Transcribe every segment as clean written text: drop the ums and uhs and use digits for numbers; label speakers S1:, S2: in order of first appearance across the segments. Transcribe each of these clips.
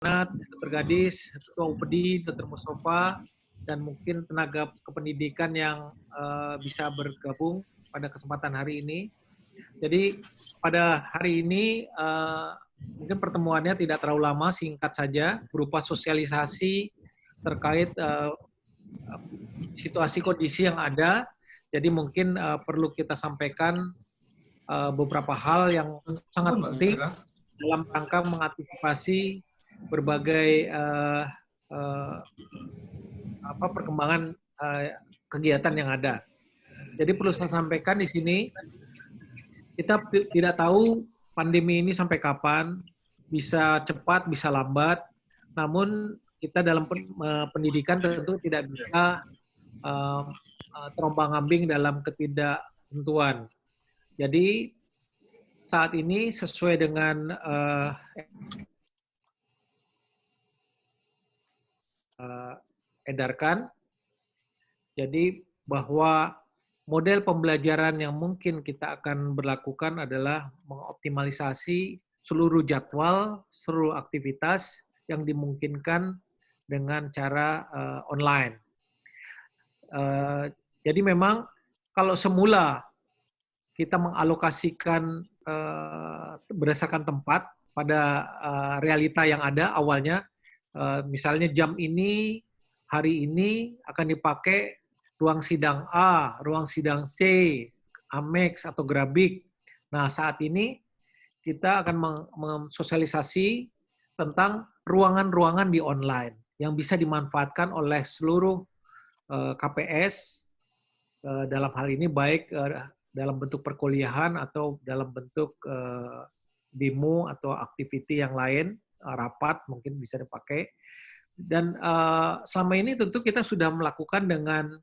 S1: Dr. Gadis, Ketua UPEDI, Dr. Mustafa, dan mungkin tenaga kependidikan yang bisa bergabung pada kesempatan hari ini. Jadi pada hari ini mungkin pertemuannya tidak terlalu lama, singkat saja, berupa sosialisasi terkait situasi kondisi yang ada. Jadi mungkin perlu kita sampaikan beberapa hal yang sangat penting dalam rangka mengantisipasi berbagai perkembangan kegiatan yang ada. Jadi perlu saya sampaikan di sini, kita tidak tahu pandemi ini sampai kapan, bisa cepat, bisa lambat, namun kita dalam pendidikan tentu tidak bisa terombang-ambing dalam ketidaktentuan. Jadi saat ini sesuai dengan edarkan, jadi bahwa model pembelajaran yang mungkin kita akan berlakukan adalah mengoptimalisasi seluruh jadwal, seluruh aktivitas yang dimungkinkan dengan cara online. Jadi memang kalau semula kita mengalokasikan berdasarkan tempat pada realita yang ada awalnya, misalnya jam ini, hari ini akan dipakai ruang sidang A, ruang sidang C, Amex atau Grabik. Nah, saat ini kita akan mensosialisasi tentang ruangan-ruangan di online yang bisa dimanfaatkan oleh seluruh KPS dalam hal ini baik dalam bentuk perkuliahan atau dalam bentuk demo atau activity yang lain, rapat mungkin bisa dipakai. Dan selama ini tentu kita sudah melakukan dengan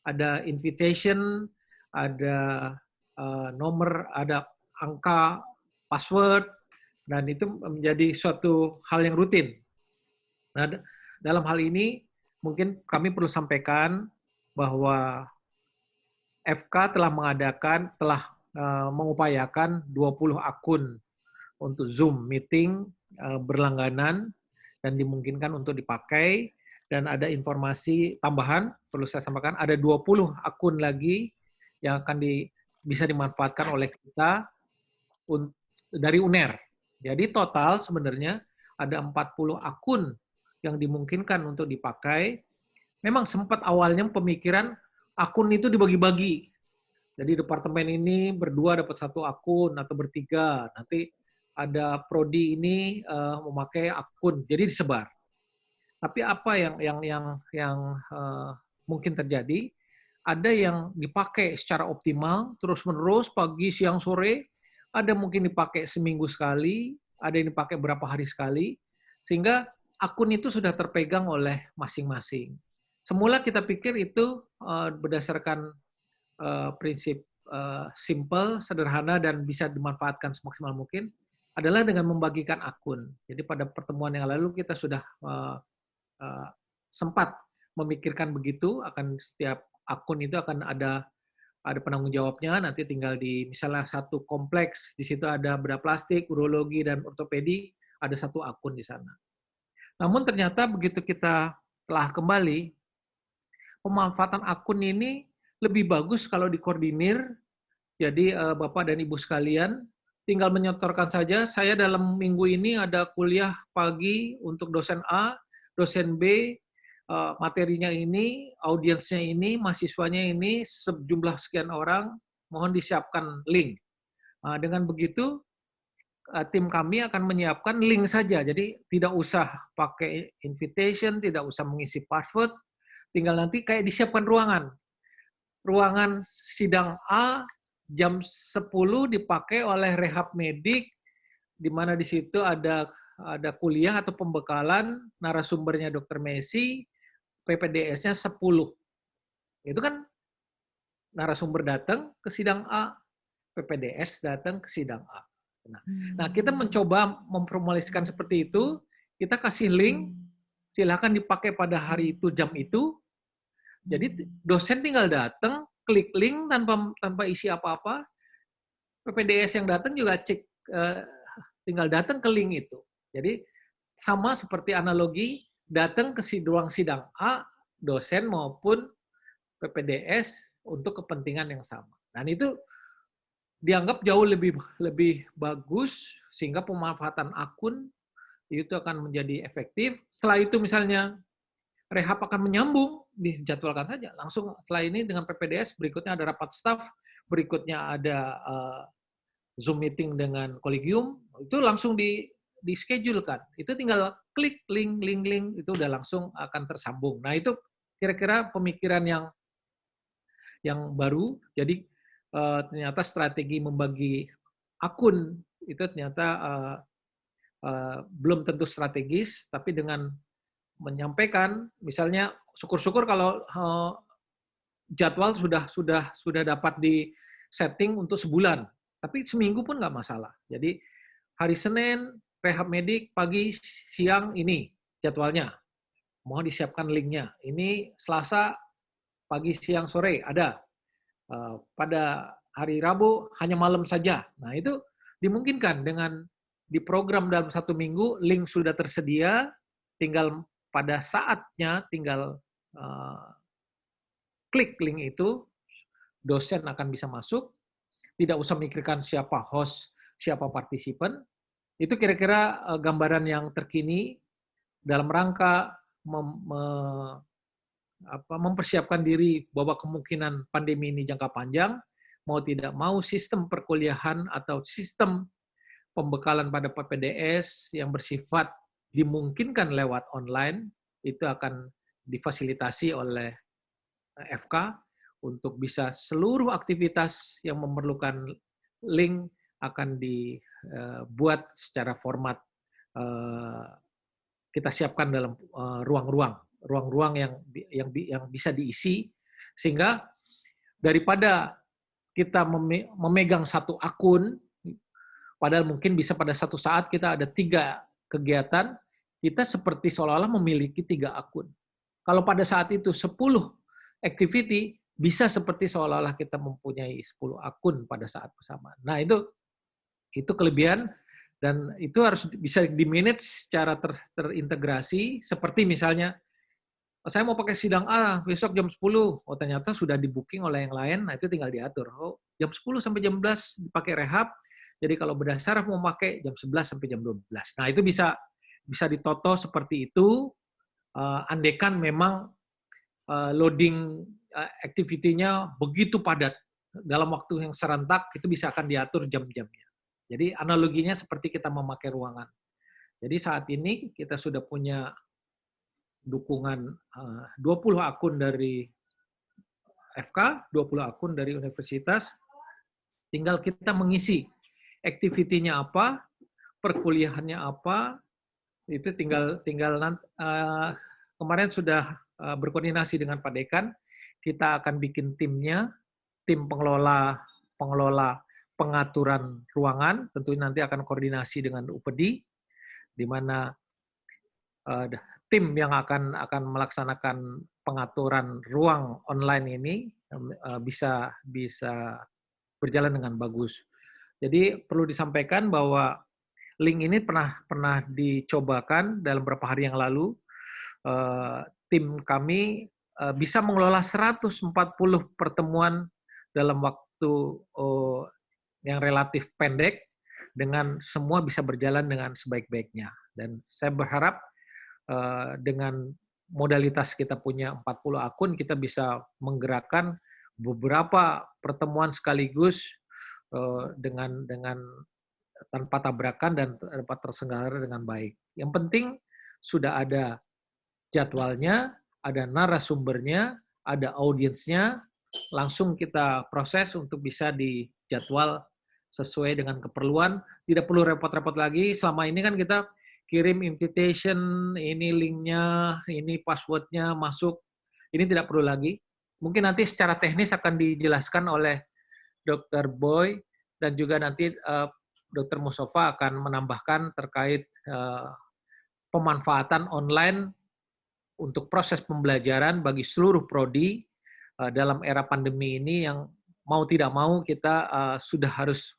S1: ada invitation, ada nomor, ada angka, password, dan itu menjadi suatu hal yang rutin. Nah, dalam hal ini mungkin kami perlu sampaikan bahwa FK telah mengupayakan 20 akun untuk Zoom meeting berlangganan dan dimungkinkan untuk dipakai, dan ada informasi tambahan perlu saya sampaikan, ada 20 akun lagi yang akan bisa dimanfaatkan oleh kita dari UNER. Jadi total sebenarnya ada 40 akun yang dimungkinkan untuk dipakai. Memang sempat awalnya pemikiran akun itu dibagi-bagi. Jadi departemen ini berdua dapat satu akun atau bertiga. Nanti ada prodi ini memakai akun, jadi disebar. Tapi apa yang mungkin terjadi? Ada yang dipakai secara optimal, terus-menerus pagi, siang, sore. Ada mungkin dipakai seminggu sekali, ada yang dipakai berapa hari sekali, sehingga akun itu sudah terpegang oleh masing-masing. Semula kita pikir itu berdasarkan prinsip simple, sederhana, dan bisa dimanfaatkan semaksimal mungkin, adalah dengan membagikan akun. Jadi pada pertemuan yang lalu kita sudah sempat memikirkan begitu, akan setiap akun itu akan ada penanggung jawabnya, nanti tinggal di misalnya satu kompleks, di situ ada bedah plastik, urologi, dan ortopedi, ada satu akun di sana. Namun ternyata begitu kita telah kembali, pemanfaatan akun ini lebih bagus kalau dikoordinir. Jadi Bapak dan Ibu sekalian, tinggal menyetorkan saja, saya dalam minggu ini ada kuliah pagi untuk dosen A, dosen B, materinya ini, audiensnya ini, mahasiswanya ini, sejumlah sekian orang, mohon disiapkan link. Dengan begitu, tim kami akan menyiapkan link saja, jadi tidak usah pakai invitation, tidak usah mengisi password, tinggal nanti kayak disiapkan ruangan. Ruangan sidang A, jam 10 dipakai oleh rehab medik, di mana di situ ada kuliah atau pembekalan, narasumbernya Dr. Messi, PPDS-nya 10. Itu kan narasumber datang ke sidang A, PPDS datang ke sidang A. Nah, kita mencoba memformulasikan seperti itu, kita kasih link, silakan dipakai pada hari itu, jam itu. Jadi dosen tinggal datang, klik link tanpa isi apa-apa. PPDS yang datang juga tinggal datang ke link itu. Jadi sama seperti analogi datang ke ruang sidang A, dosen maupun PPDS untuk kepentingan yang sama. Dan itu dianggap jauh lebih lebih bagus sehingga pemanfaatan akun itu akan menjadi efektif. Setelah itu misalnya rehab akan menyambung, dijadwalkan saja. Langsung setelah ini dengan PPDS, berikutnya ada rapat staff, berikutnya ada Zoom meeting dengan kolegium, itu langsung di schedulekan. Itu tinggal klik link, itu udah langsung akan tersambung. Nah itu kira-kira pemikiran yang baru. Jadi ternyata strategi membagi akun itu ternyata belum tentu strategis, tapi dengan menyampaikan, misalnya syukur-syukur kalau jadwal sudah dapat di setting untuk sebulan, tapi seminggu pun nggak masalah. Jadi hari Senin rehab medik pagi siang ini jadwalnya, mohon disiapkan linknya. Ini Selasa pagi siang sore ada. Pada hari Rabu hanya malam saja. Nah itu dimungkinkan dengan diprogram dalam 1 minggu, link sudah tersedia, tinggal pada saatnya tinggal klik link itu, dosen akan bisa masuk, tidak usah memikirkan siapa host, siapa partisipan. Itu kira-kira gambaran yang terkini dalam rangka mempersiapkan diri bahwa kemungkinan pandemi ini jangka panjang, mau tidak mau sistem perkuliahan atau sistem pembekalan pada PPDS yang bersifat dimungkinkan lewat online, itu akan difasilitasi oleh FK untuk bisa seluruh aktivitas yang memerlukan link akan dibuat secara format kita siapkan dalam ruang-ruang yang bisa diisi, sehingga daripada kita memegang satu akun, padahal mungkin bisa pada satu saat kita ada 3 kegiatan, kita seperti seolah-olah memiliki 3 akun. Kalau pada saat itu 10 activity, bisa seperti seolah-olah kita mempunyai 10 akun pada saat bersamaan. Nah, itu kelebihan, dan itu harus bisa di-manage secara terintegrasi, seperti misalnya, saya mau pakai sidang A besok jam 10, oh ternyata sudah di-booking oleh yang lain, nah itu tinggal diatur. Oh, jam 10 sampai jam 11 dipakai rehab, jadi kalau bedah saraf mau pakai jam 11 sampai jam 12. Nah, itu bisa ditoto seperti itu, andekan memang loading activity-nya begitu padat, dalam waktu yang serentak, itu bisa akan diatur jam-jamnya. Jadi analoginya seperti kita memakai ruangan. Jadi saat ini kita sudah punya dukungan 20 akun dari FK, 20 akun dari universitas, tinggal kita mengisi activity-nya apa, perkuliahannya apa, itu tinggal kemarin sudah berkoordinasi dengan Pak Dekan, kita akan bikin timnya, tim pengelola pengaturan ruangan, tentunya nanti akan koordinasi dengan UPEDI, di mana tim yang akan melaksanakan pengaturan ruang online ini bisa berjalan dengan bagus. Jadi perlu disampaikan bahwa link ini pernah dicobakan dalam beberapa hari yang lalu. Tim kami bisa mengelola 140 pertemuan dalam waktu yang relatif pendek, dengan semua bisa berjalan dengan sebaik-baiknya. Dan saya berharap dengan modalitas kita punya 40 akun, kita bisa menggerakkan beberapa pertemuan sekaligus dengan tanpa tabrakan dan dapat terselenggara dengan baik. Yang penting sudah ada jadwalnya, ada narasumbernya, ada audiensnya, langsung kita proses untuk bisa dijadwal sesuai dengan keperluan. Tidak perlu repot-repot lagi. Selama ini kan kita kirim invitation, ini linknya, ini passwordnya masuk. Ini tidak perlu lagi. Mungkin nanti secara teknis akan dijelaskan oleh Dr. Boy, dan juga nanti Dr. Mustafa akan menambahkan terkait pemanfaatan online untuk proses pembelajaran bagi seluruh prodi dalam era pandemi ini, yang mau tidak mau kita sudah harus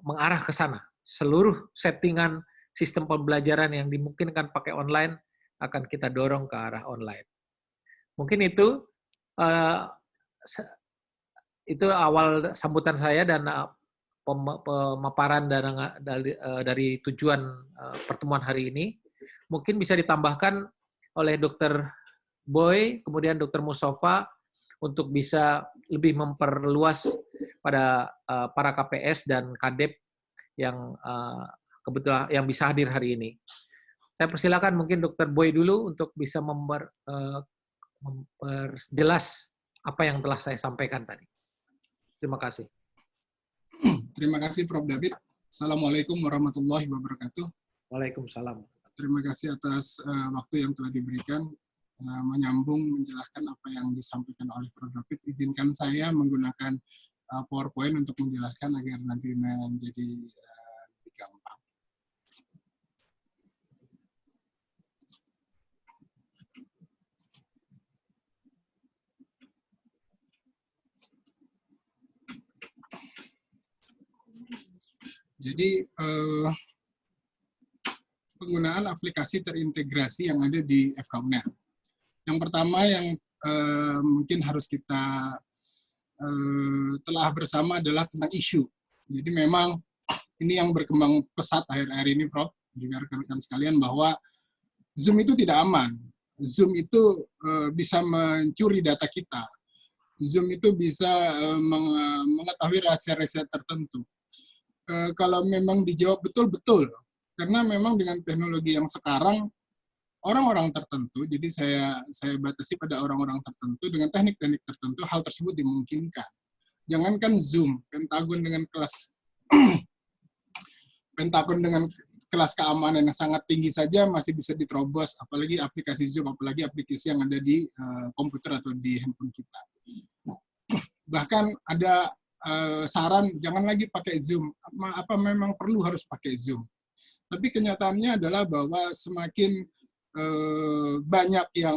S1: mengarah ke sana. Seluruh settingan sistem pembelajaran yang dimungkinkan pakai online akan kita dorong ke arah online. Mungkin itu awal sambutan saya dan pemaparan dari tujuan pertemuan hari ini. Mungkin bisa ditambahkan oleh Dr. Boy, kemudian Dr. Mustafa untuk bisa lebih memperluas pada para KPS dan Kadep yang kebetulan yang bisa hadir hari ini. Saya persilakan mungkin Dr. Boy dulu untuk bisa memperjelas apa yang telah saya sampaikan tadi. Terima kasih.
S2: Terima kasih Prof. David. Assalamualaikum warahmatullahi wabarakatuh.
S1: Waalaikumsalam.
S2: Terima kasih atas waktu yang telah diberikan menyambung menjelaskan apa yang disampaikan oleh Prof. David. Izinkan saya menggunakan PowerPoint untuk menjelaskan agar nanti menjadi lebih gampang. Jadi penggunaan aplikasi terintegrasi yang ada di FK-UNER. Yang pertama yang mungkin harus kita telah bersama adalah tentang isu. Jadi memang ini yang berkembang pesat akhir-akhir ini, Prof, juga rekan-rekan sekalian, bahwa Zoom itu tidak aman. Zoom itu bisa mencuri data kita. Zoom itu bisa mengetahui rahasia-rahasia tertentu. Kalau memang dijawab betul-betul, karena memang dengan teknologi yang sekarang, orang-orang tertentu, jadi saya batasi pada orang-orang tertentu, dengan teknik-teknik tertentu, hal tersebut dimungkinkan. Jangankan Zoom, Pentagon dengan kelas keamanan yang sangat tinggi saja masih bisa diterobos, apalagi aplikasi Zoom, apalagi aplikasi yang ada di komputer atau di handphone kita. Bahkan ada saran jangan lagi pakai Zoom. Apa memang perlu harus pakai Zoom? Tapi kenyataannya adalah bahwa semakin banyak yang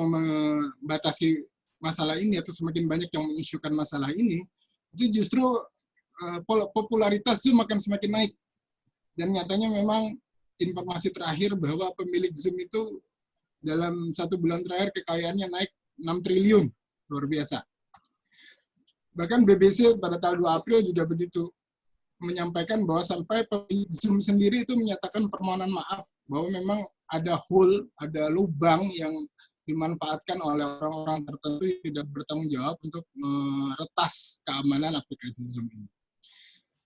S2: membatasi masalah ini atau semakin banyak yang mengisukan masalah ini, itu justru popularitas Zoom akan semakin naik. Dan nyatanya memang informasi terakhir bahwa pemilik Zoom itu dalam 1 bulan terakhir kekayaannya naik 6 triliun. Luar biasa. Bahkan BBC pada tanggal 2 April juga begitu, menyampaikan bahwa sampai pemilik Zoom sendiri itu menyatakan permohonan maaf bahwa memang ada hole, ada lubang yang dimanfaatkan oleh orang-orang tertentu yang tidak bertanggung jawab untuk meretas keamanan aplikasi Zoom ini.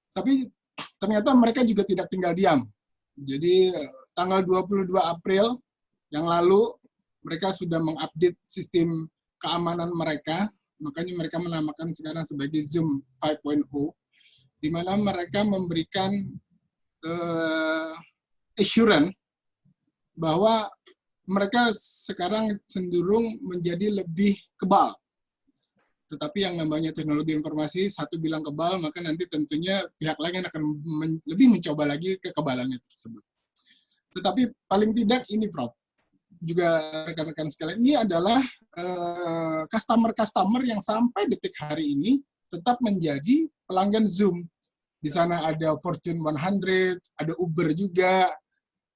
S2: Tapi ternyata mereka juga tidak tinggal diam. Jadi tanggal 22 April yang lalu mereka sudah mengupdate sistem keamanan mereka, makanya mereka menamakan sekarang sebagai Zoom 5.0, di mana mereka memberikan assurance bahwa mereka sekarang cenderung menjadi lebih kebal. Tetapi yang namanya teknologi informasi, satu bilang kebal, maka nanti tentunya pihak lain akan lebih mencoba lagi kekebalannya tersebut. Tetapi paling tidak ini, Prof, juga rekan-rekan sekalian, ini adalah customer-customer yang sampai detik hari ini tetap menjadi pelanggan Zoom. Di sana ada Fortune 100, ada Uber juga,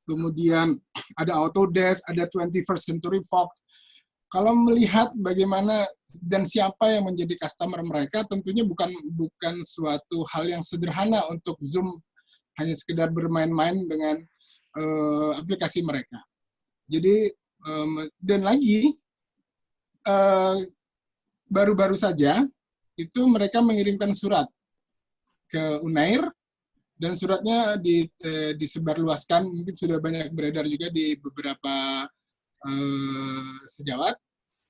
S2: kemudian ada Autodesk, ada 21st Century Fox. Kalau melihat bagaimana dan siapa yang menjadi customer mereka, tentunya bukan suatu hal yang sederhana untuk Zoom hanya sekedar bermain-main dengan aplikasi mereka. Jadi, dan lagi, baru-baru saja, itu mereka mengirimkan surat ke UNAIR, dan suratnya disebarluaskan, mungkin sudah banyak beredar juga di beberapa sejawat,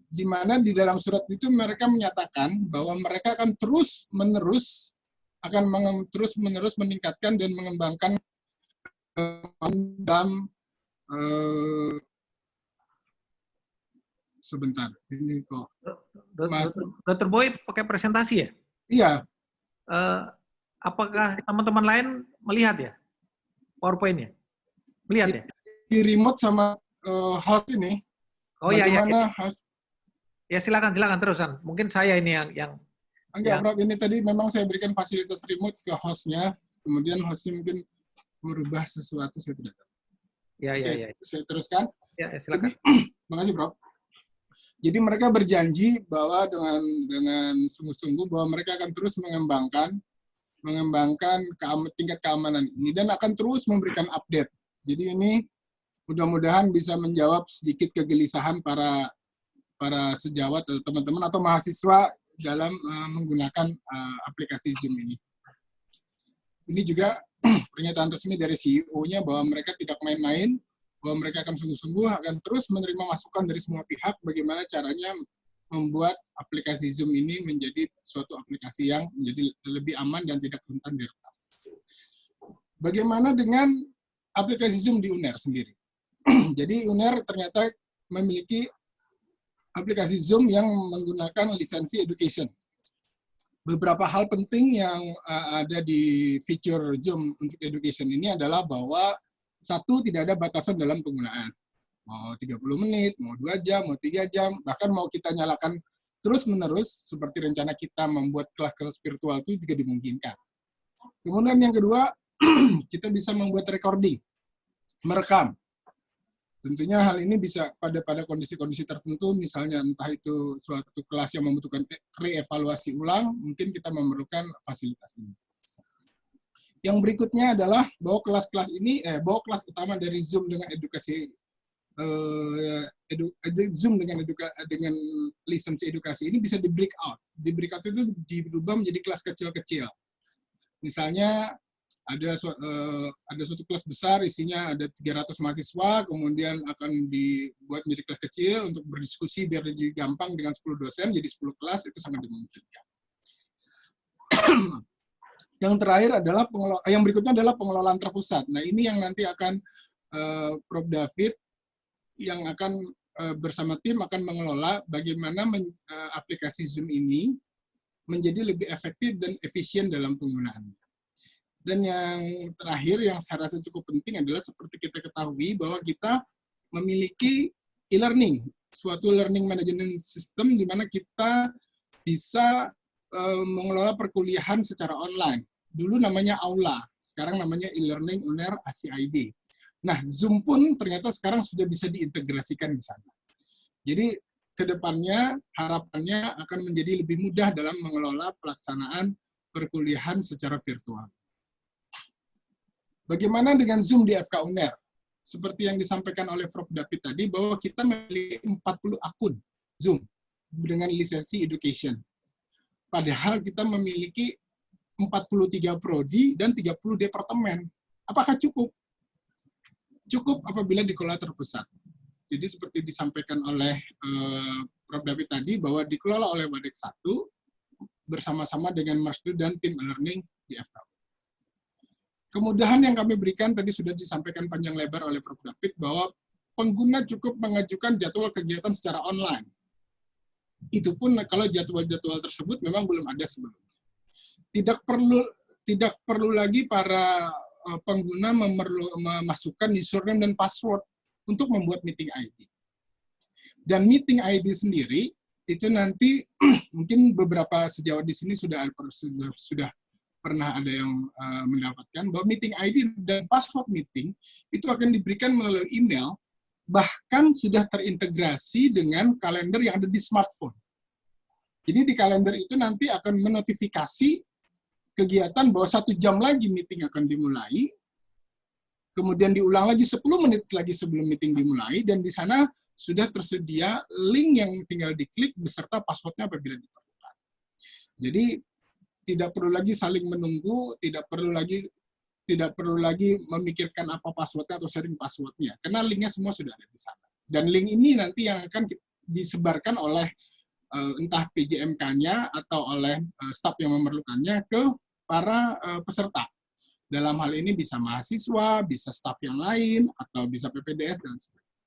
S2: di mana di dalam surat itu mereka menyatakan bahwa mereka akan terus-menerus meningkatkan dan mengembangkan dalam sebentar, ini kok.
S1: Dr. Boy pakai presentasi ya?
S2: Iya.
S1: Apakah teman-teman lain melihat ya PowerPoint-nya? Melihat ya?
S2: Di remote sama host ini.
S1: Oh iya, iya.
S2: Host?
S1: Ya silakan terusan. Mungkin saya ini
S2: Enggak,
S1: yang
S2: Prof. Ini tadi memang saya berikan fasilitas remote ke hostnya, kemudian hostnya mungkin merubah sesuatu, saya tidak tahu.
S1: ya
S2: Oke,
S1: ya ya
S2: saya teruskan.
S1: ya
S2: Jadi,
S1: silakan.
S2: makasih, Prof. Jadi mereka berjanji bahwa dengan sungguh-sungguh bahwa mereka akan terus mengembangkan tingkat keamanan ini dan akan terus memberikan update. Jadi ini mudah-mudahan bisa menjawab sedikit kegelisahan para sejawat atau teman-teman atau mahasiswa dalam menggunakan aplikasi Zoom ini. Ini juga pernyataan resmi dari CEO-nya bahwa mereka tidak main-main, bahwa mereka akan sungguh-sungguh akan terus menerima masukan dari semua pihak bagaimana caranya membuat aplikasi Zoom ini menjadi suatu aplikasi yang menjadi lebih aman dan tidak rentan diretas. Bagaimana dengan aplikasi Zoom di UNER sendiri? Jadi UNER ternyata memiliki aplikasi Zoom yang menggunakan lisensi education. Beberapa hal penting yang ada di fitur Zoom untuk education ini adalah bahwa satu, tidak ada batasan dalam penggunaan. Mau 30 menit, mau 2 jam, mau 3 jam, bahkan mau kita nyalakan terus-menerus, seperti rencana kita membuat kelas-kelas virtual itu juga dimungkinkan. Kemudian yang kedua, kita bisa membuat recording, merekam. Tentunya hal ini bisa pada kondisi-kondisi tertentu, misalnya entah itu suatu kelas yang membutuhkan reevaluasi ulang, mungkin kita memerlukan fasilitas ini. Yang berikutnya adalah bahwa kelas-kelas ini, bahwa kelas utama dari Zoom dengan edukasi Zoom dengan lisensi edukasi ini bisa di breakout. Di breakout itu dirubah menjadi kelas kecil-kecil. Misalnya ada suatu kelas besar isinya ada 300 mahasiswa, kemudian akan dibuat menjadi kelas kecil untuk berdiskusi biar jadi gampang dengan 10 dosen, jadi 10 kelas, itu sangat dimungkinkan. Yang terakhir adalah yang berikutnya adalah pengelolaan terpusat. Nah, ini yang nanti akan Prof. David yang akan bersama tim akan mengelola bagaimana aplikasi Zoom ini menjadi lebih efektif dan efisien dalam penggunaannya. Dan yang terakhir yang saya rasa cukup penting adalah seperti kita ketahui bahwa kita memiliki e-learning, suatu learning management system di mana kita bisa mengelola perkuliahan secara online. Dulu namanya Aula, sekarang namanya e-learning UNER ACID. Nah, Zoom pun ternyata sekarang sudah bisa diintegrasikan di sana. Jadi, kedepannya harapannya akan menjadi lebih mudah dalam mengelola pelaksanaan perkuliahan secara virtual. Bagaimana dengan Zoom di FK UNER? Seperti yang disampaikan oleh Prof. David tadi, bahwa kita memiliki 40 akun Zoom dengan lisensi education. Padahal kita memiliki 43 prodi dan 30 departemen. Apakah cukup? Cukup apabila dikelola terpusat. Jadi seperti disampaikan oleh Prof. David tadi, bahwa dikelola oleh Wadek 1 bersama-sama dengan Marsdu dan tim e-learning di FK. Kemudahan yang kami berikan tadi sudah disampaikan panjang lebar oleh Prof. David bahwa pengguna cukup mengajukan jadwal kegiatan secara online. Itu pun kalau jadwal-jadwal tersebut memang belum ada sebelumnya. Tidak perlu lagi para pengguna memasukkan username dan password untuk membuat meeting ID. Dan meeting ID sendiri itu nanti mungkin beberapa sejawat di sini sudah pernah ada yang mendapatkan bahwa meeting ID dan password meeting itu akan diberikan melalui email, bahkan sudah terintegrasi dengan kalender yang ada di smartphone. Jadi di kalender itu nanti akan menotifikasi kegiatan bahwa 1 jam lagi meeting akan dimulai, kemudian diulang lagi 10 menit lagi sebelum meeting dimulai, dan di sana sudah tersedia link yang tinggal diklik beserta passwordnya apabila diperlukan. Jadi tidak perlu lagi saling menunggu, tidak perlu lagi memikirkan apa passwordnya atau sharing passwordnya, karena linknya semua sudah ada di sana. Dan link ini nanti yang akan disebarkan oleh entah PJMK-nya atau oleh staf yang memerlukannya ke para peserta. Dalam hal ini bisa mahasiswa, bisa staf yang lain, atau bisa PPDS, dan sebagainya.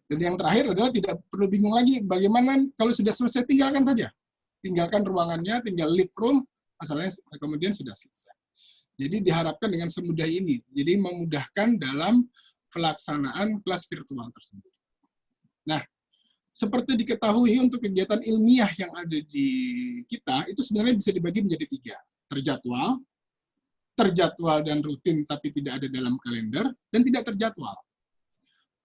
S2: Dan yang terakhir adalah tidak perlu bingung lagi bagaimana kalau sudah selesai, tinggalkan saja. Tinggalkan ruangannya, tinggal leave room, masalahnya kemudian sudah selesai. Jadi diharapkan dengan semudah ini, jadi memudahkan dalam pelaksanaan kelas virtual tersebut. Nah, seperti diketahui untuk kegiatan ilmiah yang ada di kita, itu sebenarnya bisa dibagi menjadi 3. Terjadwal, terjadwal dan rutin tapi tidak ada dalam kalender, dan tidak terjadwal.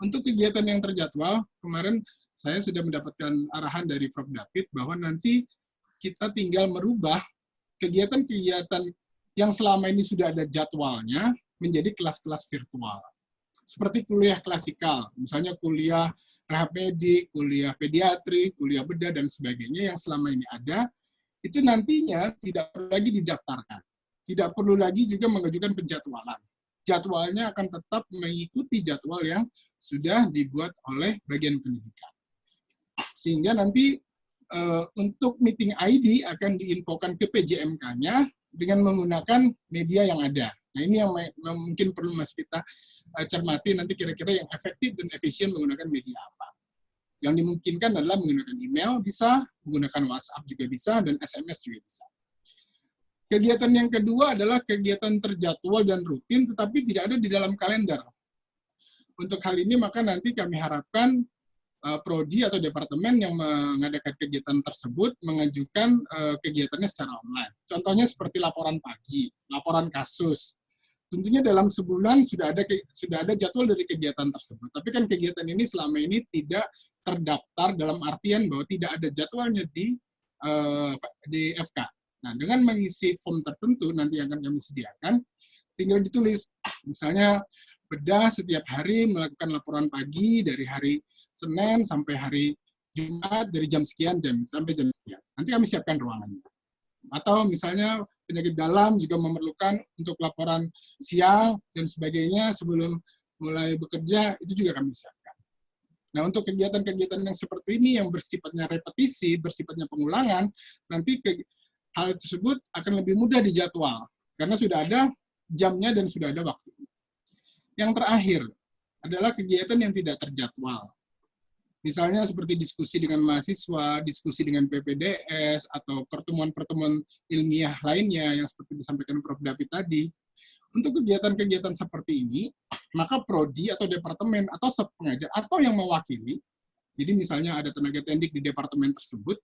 S2: Untuk kegiatan yang terjadwal, kemarin saya sudah mendapatkan arahan dari Prof. David bahwa nanti kita tinggal merubah kegiatan-kegiatan yang selama ini sudah ada jadwalnya menjadi kelas-kelas virtual. Seperti kuliah klasikal, misalnya kuliah rehab medik, kuliah pediatri, kuliah bedah, dan sebagainya yang selama ini ada, itu nantinya tidak perlu lagi didaftarkan. Tidak perlu lagi juga mengajukan penjadwalan. Jadwalnya akan tetap mengikuti jadwal yang sudah dibuat oleh bagian pendidikan. Sehingga nanti untuk meeting ID akan diinfokan ke PJMK-nya dengan menggunakan media yang ada. Nah, ini yang mungkin perlu masih kita cermati nanti kira-kira yang efektif dan efisien menggunakan media apa. Yang dimungkinkan adalah menggunakan email bisa, menggunakan WhatsApp juga bisa, dan SMS juga bisa. Kegiatan yang kedua adalah kegiatan terjadwal dan rutin, tetapi tidak ada di dalam kalender. Untuk hal ini, maka nanti kami harapkan prodi atau departemen yang mengadakan kegiatan tersebut mengajukan kegiatannya secara online. Contohnya seperti laporan pagi, laporan kasus. Tentunya dalam sebulan sudah ada jadwal dari kegiatan tersebut. Tapi kan kegiatan ini selama ini tidak terdaftar dalam artian bahwa tidak ada jadwalnya di FK. Nah, dengan mengisi form tertentu nanti yang akan kami sediakan, tinggal ditulis, misalnya bedah setiap hari melakukan laporan pagi dari hari Senin sampai hari Jumat dari jam sekian sampai jam sekian. Nanti kami siapkan ruangannya. Atau misalnya penyakit dalam juga memerlukan untuk laporan siang dan sebagainya sebelum mulai bekerja, itu juga kami siapkan. Nah, untuk kegiatan-kegiatan yang seperti ini yang bersifatnya repetisi, bersifatnya pengulangan, nanti hal tersebut akan lebih mudah dijadwal karena sudah ada jamnya dan sudah ada waktunya. Yang terakhir adalah kegiatan yang tidak terjadwal. Misalnya seperti diskusi dengan mahasiswa, diskusi dengan PPDS, atau pertemuan-pertemuan ilmiah lainnya yang seperti disampaikan Prof. David tadi. Untuk kegiatan-kegiatan seperti ini, maka prodi atau departemen atau staf pengajar atau yang mewakili, jadi misalnya ada tenaga teknik di departemen tersebut,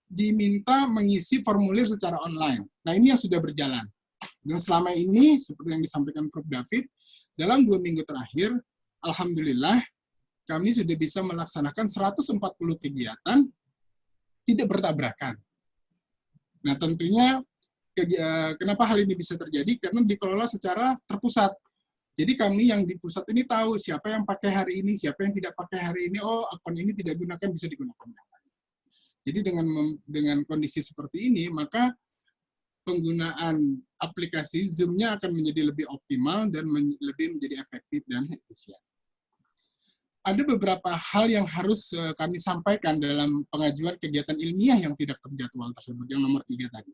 S2: diminta mengisi formulir secara online. Nah, ini yang sudah berjalan. Dan selama ini, seperti yang disampaikan Prof. David, dalam 2 minggu terakhir, alhamdulillah, kami sudah bisa melaksanakan 140 kegiatan tidak bertabrakan. Nah, tentunya kenapa hal ini bisa terjadi? Karena dikelola secara terpusat. Jadi kami yang di pusat ini tahu siapa yang pakai hari ini, siapa yang tidak pakai hari ini. Oh, akun ini tidak gunakan, bisa digunakan. Jadi dengan kondisi seperti ini, maka penggunaan aplikasi Zoom-nya akan menjadi lebih optimal dan lebih menjadi efektif dan efisien. Ada beberapa hal yang harus kami sampaikan dalam pengajuan kegiatan ilmiah yang tidak terjadwal tersebut, yang nomor 3 tadi.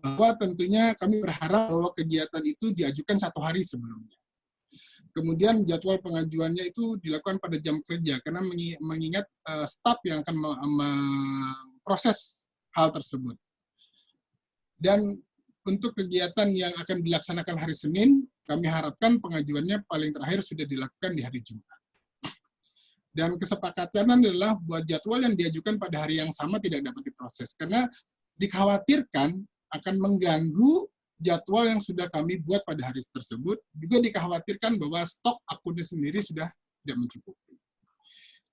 S2: Bahwa tentunya kami berharap bahwa kegiatan itu diajukan 1 hari sebelumnya. Kemudian jadwal pengajuannya itu dilakukan pada jam kerja, karena mengingat staf yang akan memproses hal tersebut. Dan untuk kegiatan yang akan dilaksanakan hari Senin, kami harapkan pengajuannya paling terakhir sudah dilakukan di hari Jumat. Dan kesepakatan adalah buat jadwal yang diajukan pada hari yang sama tidak dapat diproses. Karena dikhawatirkan akan mengganggu jadwal yang sudah kami buat pada hari tersebut. Juga dikhawatirkan bahwa stok akunnya sendiri sudah tidak mencukupi.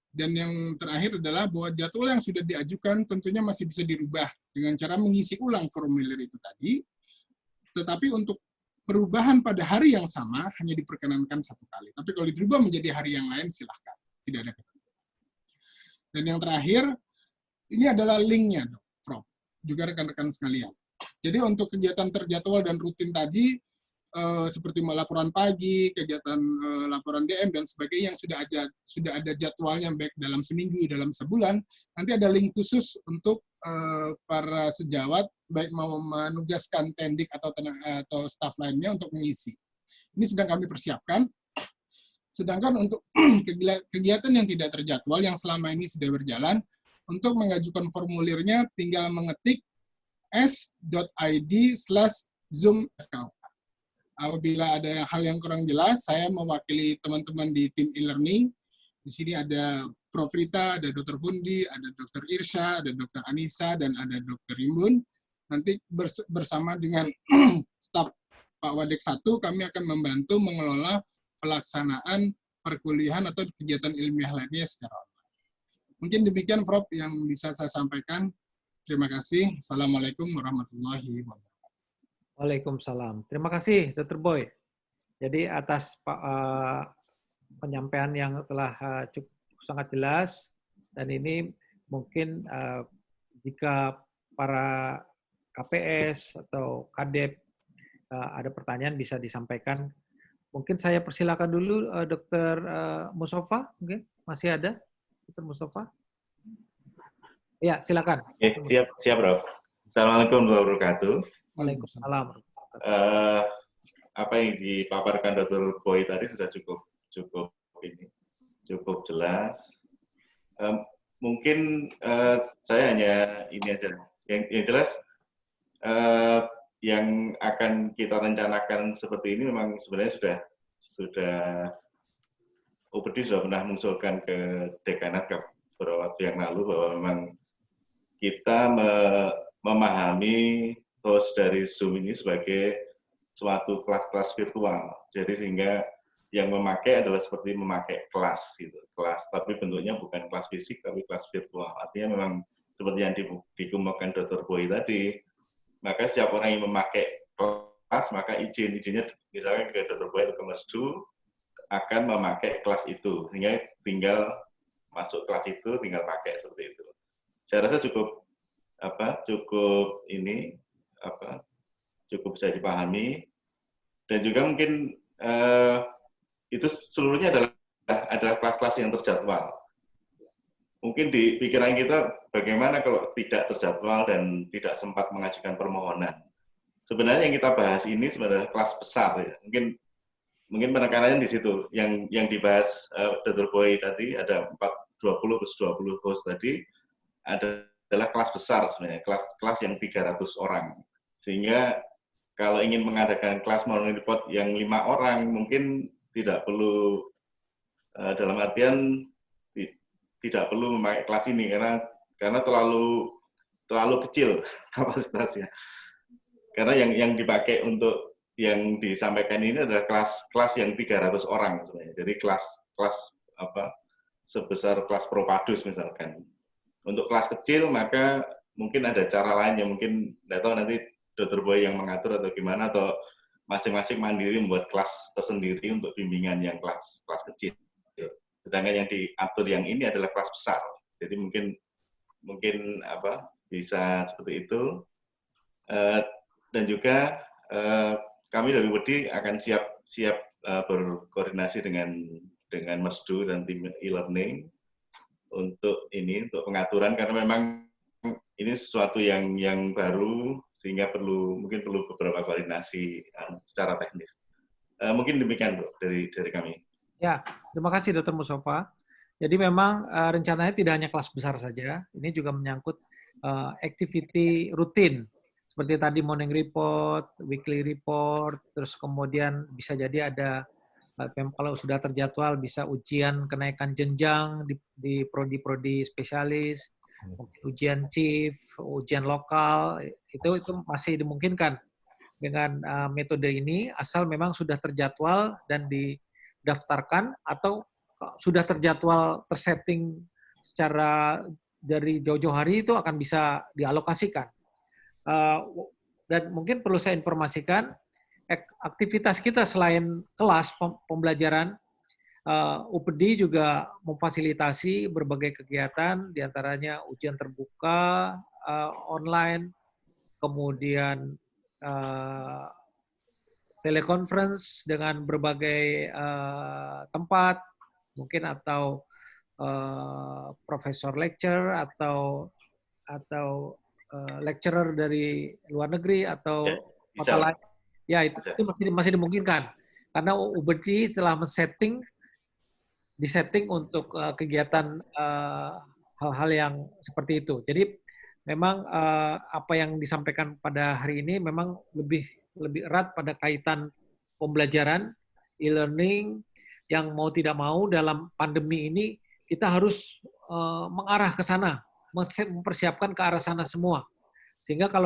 S2: Dan yang terakhir adalah bahwa jadwal yang sudah diajukan tentunya masih bisa dirubah dengan cara mengisi ulang formulir itu tadi. Tetapi untuk perubahan pada hari yang sama hanya diperkenankan 1 kali. Tapi kalau dirubah menjadi hari yang lain, silahkan. Tidak ada ketentuan. Dan yang terakhir, ini adalah linknya, Prof. Juga rekan-rekan sekalian. Jadi untuk kegiatan terjadwal dan rutin tadi, seperti laporan pagi, kegiatan laporan DM, dan sebagainya yang sudah ada jadwalnya baik dalam seminggu, dalam sebulan, nanti ada link khusus untuk para sejawat, baik mau menugaskan tendik atau staf lainnya untuk mengisi. Ini sedang kami persiapkan. Sedangkan untuk kegiatan yang tidak terjadwal, yang selama ini sudah berjalan, untuk mengajukan formulirnya tinggal mengetik s.id/zoom. Apabila ada hal yang kurang jelas, saya mewakili teman-teman di tim e-learning Di sini ada Prof. Rita, ada Dr. Fundi, ada Dr. Irsya, ada Dr. Anissa, dan ada Dr. Rimbun. Nanti bersama dengan staf Pak Wadek 1, kami akan membantu mengelola pelaksanaan perkuliahan atau kegiatan ilmiah lainnya secara online. Mungkin demikian, Prof, yang bisa saya sampaikan. Terima kasih. Assalamualaikum warahmatullahi wabarakatuh.
S1: Waalaikumsalam. Terima kasih, Dr. Boy. Jadi atas penyampaian yang telah cukup sangat jelas, dan ini mungkin jika para KPS atau KADEP ada pertanyaan bisa disampaikan. Mungkin saya persilakan dulu Dr. Mustafa, mungkin masih ada Dr. Mustafa? Ya, silakan.
S3: Siap, Prof. Assalamualaikum warahmatullahi wabarakatuh.
S1: Waalaikumsalam.
S3: Apa yang dipaparkan Dr. Boy tadi sudah cukup jelas. Mungkin saya hanya ini aja. Yang jelas yang akan kita rencanakan seperti ini memang sebenarnya sudah UPD sudah pernah mengusulkan ke dekanat beberapa waktu yang lalu bahwa memang kita memahami host dari Zoom ini sebagai suatu kelas virtual. Jadi sehingga yang memakai adalah seperti memakai kelas gitu. Kelas tapi bentuknya bukan kelas fisik tapi kelas virtual. Artinya memang seperti yang dikemukakan Dr. Boy tadi, maka setiap orang yang memakai kelas maka izinnya misalnya ke Dr. Boy atau ke Mas Du akan memakai kelas itu, sehingga tinggal masuk kelas itu tinggal pakai seperti itu. Saya rasa cukup bisa dipahami, dan juga mungkin itu seluruhnya adalah kelas-kelas yang terjadwal. Mungkin di pikiran kita bagaimana kalau tidak terjadwal dan tidak sempat mengajukan permohonan. Sebenarnya yang kita bahas ini sebenarnya kelas besar ya. Mungkin penekanannya di situ. Yang dibahas Dr. Boy tadi ada 20 plus 20 host tadi adalah kelas besar sebenarnya, kelas yang 300 orang. Sehingga kalau ingin mengadakan kelas morning report yang 5 orang mungkin tidak perlu dalam artian tidak perlu memakai kelas ini karena terlalu kecil kapasitasnya. Karena yang dipakai untuk yang disampaikan ini adalah kelas yang 300 orang sebenarnya. Jadi kelas sebesar kelas Propadus misalkan. Untuk kelas kecil maka mungkin ada cara lain yang mungkin tidak tahu nanti Dr. Boy yang mengatur atau gimana, atau masing-masing mandiri membuat kelas tersendiri untuk bimbingan yang kelas kecil. Sedangkan yang diatur yang ini adalah kelas besar. Jadi mungkin bisa seperti itu. Dan juga kami dari UPD akan siap berkoordinasi dengan Mersdu dan tim e-learning untuk pengaturan, karena memang ini sesuatu yang baru sehingga mungkin perlu beberapa koordinasi secara teknis. Mungkin demikian Bu dari kami.
S1: Ya, terima kasih Dr. Mustafa. Jadi memang rencananya tidak hanya kelas besar saja, ini juga menyangkut activity rutin. Seperti tadi morning report, weekly report, terus kemudian bisa jadi ada, kalau sudah terjadwal, bisa ujian kenaikan jenjang di prodi-prodi spesialis, ujian chief, ujian lokal, itu masih dimungkinkan dengan metode ini, asal memang sudah terjadwal dan didaftarkan, atau sudah terjadwal tersetting secara dari jauh-jauh hari, itu akan bisa dialokasikan. Dan mungkin perlu saya informasikan, aktivitas kita selain kelas pembelajaran, UPD juga memfasilitasi berbagai kegiatan, diantaranya ujian terbuka, online, kemudian teleconference dengan berbagai tempat, mungkin atau profesor lecture atau lecturer dari luar negeri atau kota lain. Ya, itu masih dimungkinkan. Karena UPD telah disetting untuk kegiatan hal-hal yang seperti itu. Jadi memang apa yang disampaikan pada hari ini memang lebih erat pada kaitan pembelajaran, e-learning, yang mau tidak mau dalam pandemi ini kita harus mengarah ke sana, mempersiapkan ke arah sana semua. Sehingga kalau